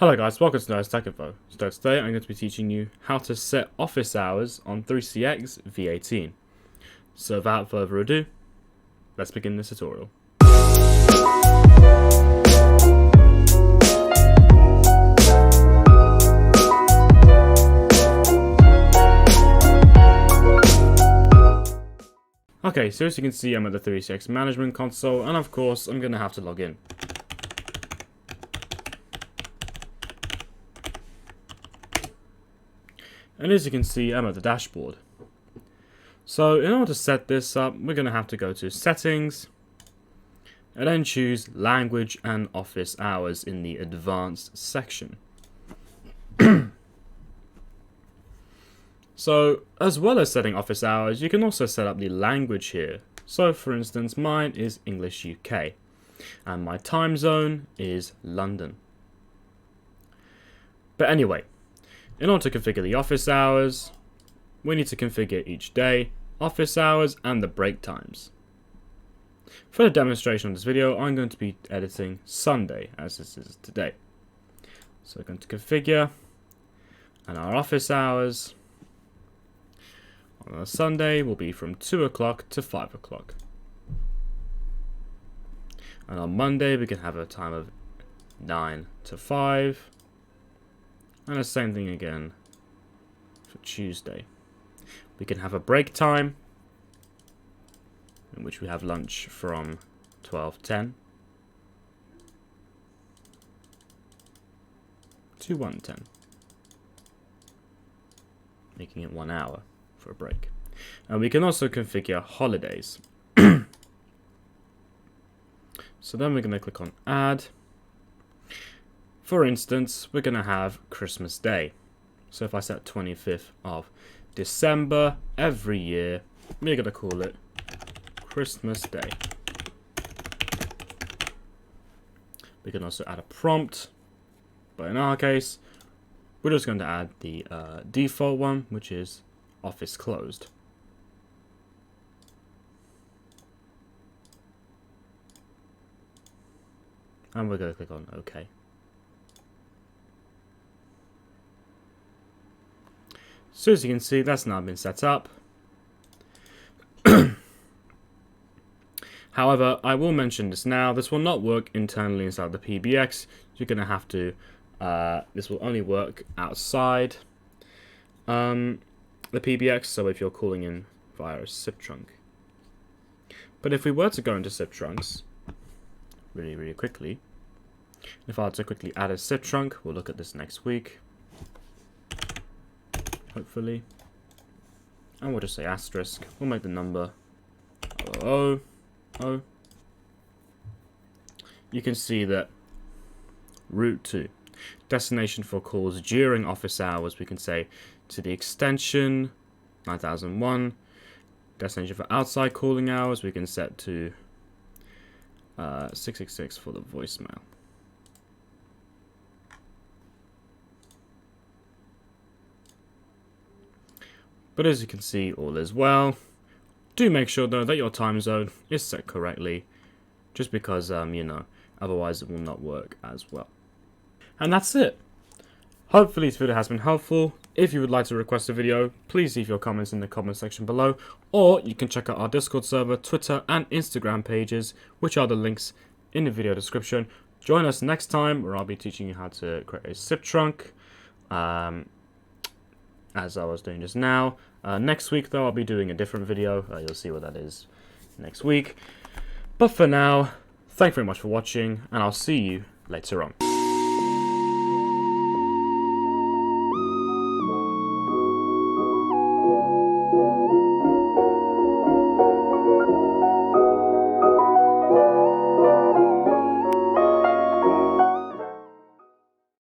Hello guys, welcome to Tech Info. So today I'm going to be teaching you how to set office hours on 3CX V18. So without further ado, let's begin this tutorial. Okay, so as you can see I'm at the 3CX management console and of course I'm going to have to log in. And as you can see, I'm at the dashboard. So in order to set this up, we're going to have to go to Settings, and then choose Language and Office Hours in the Advanced section. So, as well as setting office hours, you can also set up the language here. So for instance, mine is English UK, and my time zone is London. But anyway, in order to configure the office hours, we need to configure each day, office hours, and the break times. For the demonstration of this video, I'm going to be editing Sunday, as this is today. So we're going to configure, and our office hours on a Sunday will be from 2 o'clock to 5 o'clock. And on Monday, we can have a time of 9 to 5. And the same thing again for Tuesday. We can have a break time, in which we have lunch from 12:10 to 1:10, making it 1 hour for a break. And we can also configure holidays. So then we're going to click on Add. For instance, we're going to have Christmas Day. So if I set 25th of December every year, we're going to call it Christmas Day. We can also add a prompt, but in our case, we're just going to add the default one, which is office closed. And we're going to click on OK. So as you can see, that's now been set up. However, I will mention this now. This will not work internally inside the PBX. You're going to have to, this will only work outside the PBX, so if you're calling in via a SIP trunk. But if we were to go into SIP trunks, really quickly, if I were to quickly add a SIP trunk, we'll look at this next week. Hopefully, and we'll just say asterisk. We'll make the number 000. You can see that route to destination for calls during office hours. We can say to the extension 9001. Destination for outside calling hours. We can set to 666 for the voicemail. But as you can see, all is well. Do make sure though that your time zone is set correctly, just because you know, otherwise it will not work as well. And that's it. Hopefully this video has been helpful. If you would like to request a video, please leave your comments in the comment section below, or you can check out our Discord server, Twitter and Instagram pages, which are the links in the video description. Join us next time where I'll be teaching you how to create a SIP trunk, as I was doing just now. Next week though, I'll be doing a different video. You'll see what that is next week. But for now, thank you very much for watching, and I'll see you later on.